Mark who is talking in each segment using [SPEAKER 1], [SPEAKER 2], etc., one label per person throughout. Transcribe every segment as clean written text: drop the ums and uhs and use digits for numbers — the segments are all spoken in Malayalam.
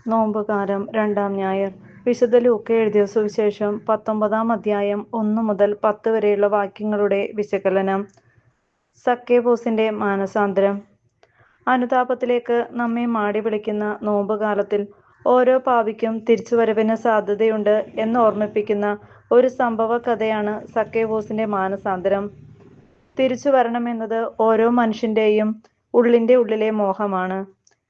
[SPEAKER 1] നോമ്പുകാലം 2-ാം ഞായർ. വിശുദ്ധ ലൂക്കാ എഴുതിയ സുവിശേഷം 19-ാം അധ്യായം 1 മുതൽ 10 വരെയുള്ള വാക്യങ്ങളുടെ വിശകലനം. സക്കേവൂസിന്റെ മാനസാന്തരം. അനുതാപത്തിലേക്ക് നമ്മെ മാടി വിളിക്കുന്ന നോമ്പുകാലത്തിൽ ഓരോ പാപിക്കും തിരിച്ചുവരവിന് സാധ്യതയുണ്ട് എന്ന് ഓർമ്മിപ്പിക്കുന്ന ഒരു സംഭവ കഥയാണ് സക്കേവൂസിന്റെ മാനസാന്തരം. തിരിച്ചു വരണമെന്നത് ഓരോ മനുഷ്യന്റെയും ഉള്ളിന്റെ ഉള്ളിലെ മോഹമാണ്.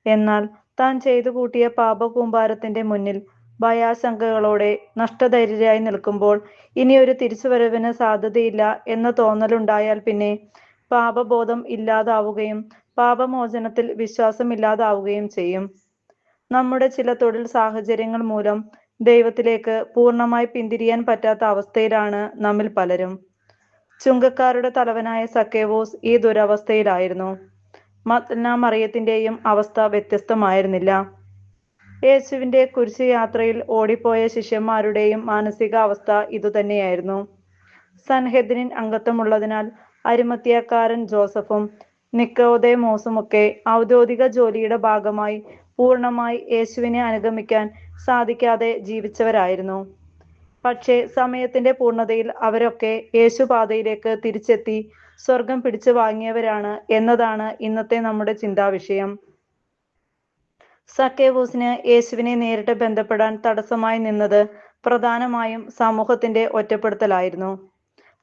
[SPEAKER 1] എന്നാൽ താൻ ചെയ്തു കൂട്ടിയ പാപകൂമ്പാരത്തിന്റെ മുന്നിൽ ഭയാശങ്കകളോടെ നഷ്ടധൈര്യരായി നിൽക്കുമ്പോൾ ഇനിയൊരു തിരിച്ചുവരവിന് സാധ്യതയില്ല എന്ന തോന്നലുണ്ടായാൽ പിന്നെ പാപബോധം ഇല്ലാതാവുകയും പാപമോചനത്തിൽ വിശ്വാസമില്ലാതാവുകയും ചെയ്യും. നമ്മുടെ ചില തൊഴിൽ സാഹചര്യങ്ങൾ മൂലം ദൈവത്തിലേക്ക് പൂർണ്ണമായി പിന്തിരിയാൻ പറ്റാത്ത അവസ്ഥയിലാണ് നമ്മിൽ പലരും. ചുങ്കക്കാരുടെ തലവനായ സക്കേവൂസ് ഈ ദുരവസ്ഥയിലായിരുന്നു. മഗ്ദലന മറിയത്തിന്റെയും അവസ്ഥ വ്യത്യസ്തമായിരുന്നില്ല. യേശുവിന്റെ കുരിശുയാത്രയിൽ ഓടിപ്പോയ ശിഷ്യന്മാരുടെയും മാനസിക അവസ്ഥ ഇതുതന്നെയായിരുന്നു. സൻഹെദ്രിൻ അംഗത്വമുള്ളതിനാൽ അരിമത്യാക്കാരൻ ജോസഫും നിക്കോദേമോസുമൊക്കെ ഔദ്യോഗിക ജോലിയുടെ ഭാഗമായി പൂർണ്ണമായി യേശുവിനെ അനുഗമിക്കാൻ സാധിക്കാതെ ജീവിച്ചവരായിരുന്നു. പക്ഷേ സമയത്തിന്റെ പൂർണ്ണതയിൽ അവരൊക്കെ യേശുപാതയിലേക്ക് തിരിച്ചെത്തി സ്വർഗം പിടിച്ചു വാങ്ങിയവരാണ് എന്നതാണ് ഇന്നത്തെ നമ്മുടെ ചിന്താവിഷയം. സക്കേവൂസിന് യേശുവിനെ നേരിട്ട് ബന്ധപ്പെടാൻ തടസ്സമായി നിന്നത് പ്രധാനമായും സമൂഹത്തിന്റെ ഒറ്റപ്പെടുത്തലായിരുന്നു.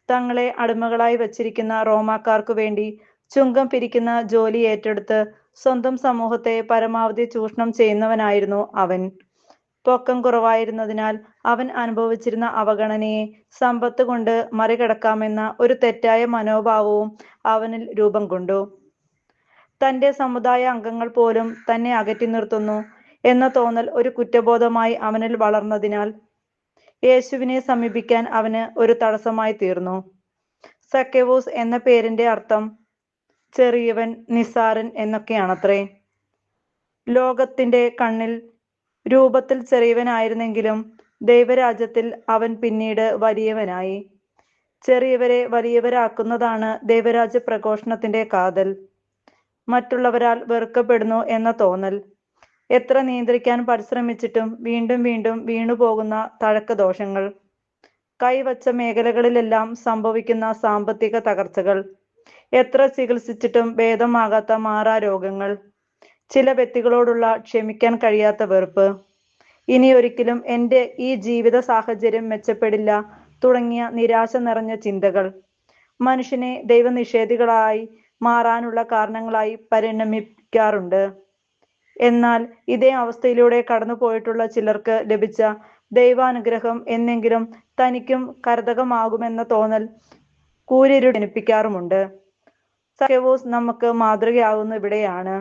[SPEAKER 1] തങ്ങളെ അടിമകളായി വച്ചിരിക്കുന്ന റോമാക്കാർക്കു വേണ്ടി ചുങ്കം പിരിക്കുന്ന ജോലി ഏറ്റെടുത്ത് സ്വന്തം സമൂഹത്തെ പരമാവധി ചൂഷണം ചെയ്യുന്നവനായിരുന്നു അവൻ. പൊക്കം കുറവായിരുന്നതിനാൽ അവൻ അനുഭവിച്ചിരുന്ന അവഗണനയെ സമ്പത്ത് കൊണ്ട് മറികടക്കാമെന്ന ഒരു തെറ്റായ മനോഭാവവും അവനിൽ രൂപം കൊണ്ടു. തന്റെ സമുദായ അംഗങ്ങൾ പോലും തന്നെ അകറ്റി നിർത്തുന്നു എന്ന തോന്നൽ ഒരു കുറ്റബോധമായി അവനിൽ വളർന്നതിനാൽ യേശുവിനെ സമീപിക്കാൻ അവന് ഒരു തടസ്സമായി തീർന്നു. സക്കേവൂസ് എന്ന പേരിന്റെ അർത്ഥം ചെറിയവൻ, നിസ്സാരൻ എന്നൊക്കെയാണത്രേ. ലോകത്തിന്റെ കണ്ണിൽ രൂപത്തിൽ ചെറിയവനായിരുന്നെങ്കിലും ദൈവരാജ്യത്തിൽ അവൻ പിന്നീട് വലിയവനായി. ചെറിയവരെ വലിയവരാക്കുന്നതാണ് ദൈവരാജ്യ പ്രഘോഷണത്തിന്റെ കാതൽ. മറ്റുള്ളവരാൽ വെറുക്കപ്പെടുന്നു എന്ന തോന്നൽ. എത്ര നിയന്ത്രിക്കാൻ പരിശ്രമിച്ചിട്ടും വീണ്ടും വീണ്ടും വീണുപോകുന്ന തഴക്കദോഷങ്ങൾ. കൈവച്ച മേഖലകളിലെല്ലാം സംഭവിക്കുന്ന സാമ്പത്തിക തകർച്ചകൾ. എത്ര ചികിത്സിച്ചിട്ടും ഭേദമാകാത്ത മാറാരോഗങ്ങൾ. ചില വ്യക്തികളോടുള്ള ക്ഷമിക്കാൻ കഴിയാത്ത വെറുപ്പ്. ഇനിയൊരിക്കലും എൻ്റെ ഈ ജീവിത സാഹചര്യം മെച്ചപ്പെടില്ല തുടങ്ങിയ നിരാശ നിറഞ്ഞ ചിന്തകൾ മനുഷ്യനെ ദൈവനിഷേധികളായി മാറാനുള്ള കാരണങ്ങളായി പരിണമിക്കാറുണ്ട്. എന്നാൽ ഇതേ അവസ്ഥയിലൂടെ കടന്നുപോയിട്ടുള്ള ചിലർക്ക് ലഭിച്ച ദൈവാനുഗ്രഹം എന്നെങ്കിലും തനിക്കും കരതകമാകുമെന്ന തോന്നൽ കൂരിരുട്ടനുഭവിക്കാറുമുണ്ട്. സക്കേവൂസ് നമുക്ക് മാതൃകയാകുന്ന ഇവിടെയാണ്.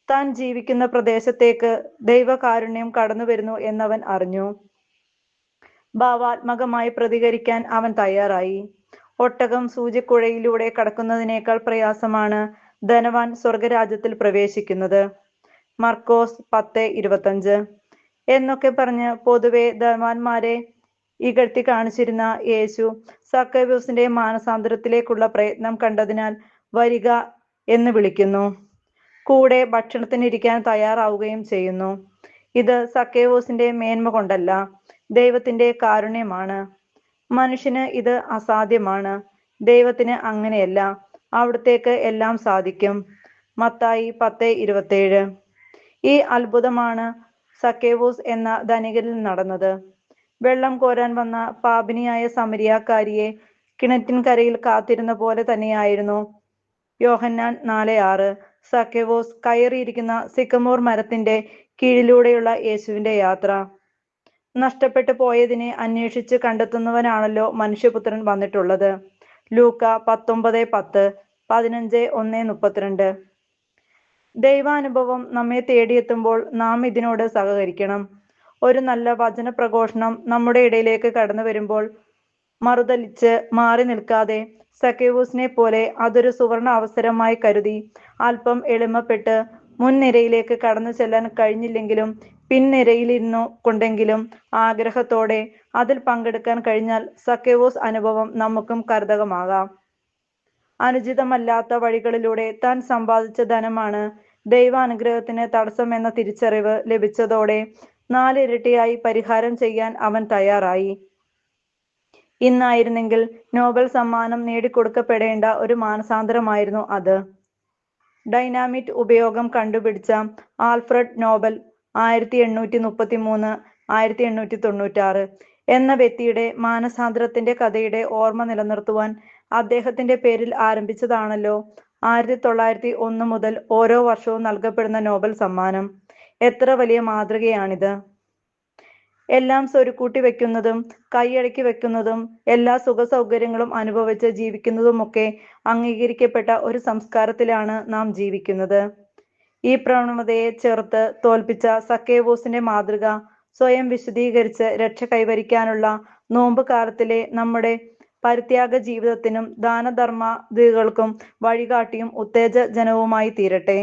[SPEAKER 1] താൻ ജീവിക്കുന്ന പ്രദേശത്തേക്ക് ദൈവകാരുണ്യം കടന്നു വരുന്നു എന്നവൻ അറിഞ്ഞു. ഭാവാത്മകമായി പ്രതികരിക്കാൻ അവൻ തയ്യാറായി. ഒട്ടകം സൂചിക്കുഴയിലൂടെ കടക്കുന്നതിനേക്കാൾ പ്രയാസമാണ് ധനവാൻ സ്വർഗരാജ്യത്തിൽ പ്രവേശിക്കുന്നത്. മർക്കോസ് 10:25 എന്നൊക്കെ പറഞ്ഞ് പൊതുവെ ധനവാന്മാരെ ഇകഴ്ത്തി കാണിച്ചിരുന്ന യേശു സക്കേവൂസിന്റെ മാനസാന്തരത്തിലേക്കുള്ള പ്രയത്നം കണ്ടതിനാൽ വരിക എന്ന് വിളിക്കുന്നു. കൂടെ ഭക്ഷണത്തിനിരിക്കാൻ തയ്യാറാവുകയും ചെയ്യുന്നു. ഇത് സക്കേവൂസിന്റെ മേന്മ കൊണ്ടല്ല, ദൈവത്തിന്റെ കാരുണ്യമാണ്. മനുഷ്യന് ഇത് അസാധ്യമാണ്. ദൈവത്തിന് അങ്ങനെയല്ല. അവിടുത്തേക്ക് എല്ലാം സാധിക്കും. മത്തായി 10:27. ഈ അത്ഭുതമാണ് സക്കേവൂസ് എന്ന ധനികനിൽ നടന്നത്. വെള്ളം കോരാൻ വന്ന പാപിനിയായ സമരിയാക്കാരിയെ കിണറ്റിൻകരയിൽ കാത്തിരുന്ന പോലെ തന്നെയായിരുന്നു യോഹന്നാൻ 4:6 സക്കേവൂസ് കയറിയിരിക്കുന്ന സിക്കമോർ മരത്തിന്റെ കീഴിലൂടെയുള്ള യേശുവിന്റെ യാത്ര. നഷ്ടപ്പെട്ടു പോയതിനെ അന്വേഷിച്ച് കണ്ടെത്തുന്നവനാണല്ലോ മനുഷ്യപുത്രൻ വന്നിട്ടുള്ളത്. ലൂക്കാ 19:10, 15:1-32. ദൈവാനുഭവം നമ്മെ തേടിയെത്തുമ്പോൾ നാം ഇതിനോട് സഹകരിക്കണം. ഒരു നല്ല വചന പ്രഘോഷണം നമ്മുടെ ഇടയിലേക്ക് കടന്നു വരുമ്പോൾ മറുതലിച്ച് മാറി നിൽക്കാതെ സക്കേവൂസിനെ പോലെ അതൊരു സുവർണ അവസരമായി കരുതി അല്പം എളിമപ്പെട്ട് മുൻനിരയിലേക്ക് കടന്നു ചെല്ലാൻ കഴിഞ്ഞില്ലെങ്കിലും പിൻനിരയിലിരുന്നു കൊണ്ടെങ്കിലും ആഗ്രഹത്തോടെ അതിൽ പങ്കെടുക്കാൻ കഴിഞ്ഞാൽ സക്കേവൂസ് അനുഭവം നമുക്കും കരതകമാകാം. അനുചിതമല്ലാത്ത വഴികളിലൂടെ താൻ സമ്പാദിച്ച ധനമാണ് ദൈവാനുഗ്രഹത്തിന് തടസ്സം എന്ന തിരിച്ചറിവ് ലഭിച്ചതോടെ 4 ഇരട്ടിയായി പരിഹാരം ചെയ്യാൻ അവൻ തയ്യാറായി. ഇന്നായിരുന്നെങ്കിൽ നോബൽ സമ്മാനം നേടിക്കൊടുക്കപ്പെടേണ്ട ഒരു മാനസാന്തരമായിരുന്നു അത്. ഡൈനാമിറ്റ് ഉപയോഗം കണ്ടുപിടിച്ച ആൽഫ്രഡ് നോബൽ 1833-1896 എന്ന വ്യക്തിയുടെ മാനസാന്തരത്തിന്റെ കഥയുടെ ഓർമ്മ നിലനിർത്തുവാൻ അദ്ദേഹത്തിന്റെ പേരിൽ ആരംഭിച്ചതാണല്ലോ 1901 മുതൽ ഓരോ വർഷവും നൽകപ്പെടുന്ന നോബൽ സമ്മാനം. എത്ര വലിയ മാതൃകയാണിത്! എല്ലാം സ്വരുക്കൂട്ടി വെക്കുന്നതും കൈയടക്കി വെക്കുന്നതും എല്ലാ സുഖസൗകര്യങ്ങളും അനുഭവിച്ച് ജീവിക്കുന്നതുമൊക്കെ അംഗീകരിക്കപ്പെട്ട ഒരു സംസ്കാരത്തിലാണ് നാം ജീവിക്കുന്നത്. ഈ പ്രവണതയെ ചെറുത്ത് തോൽപ്പിച്ച സക്കേവൂസിന്റെ മാതൃക സ്വയം വിശദീകരിച്ച് രക്ഷ കൈവരിക്കാനുള്ള നോമ്പ് കാലത്തിലെ നമ്മുടെ പരിത്യാഗ ജീവിതത്തിനും ദാനധർമാദികൾക്കും വഴികാട്ടിയും ഉത്തേജനവുമായി തീരട്ടെ.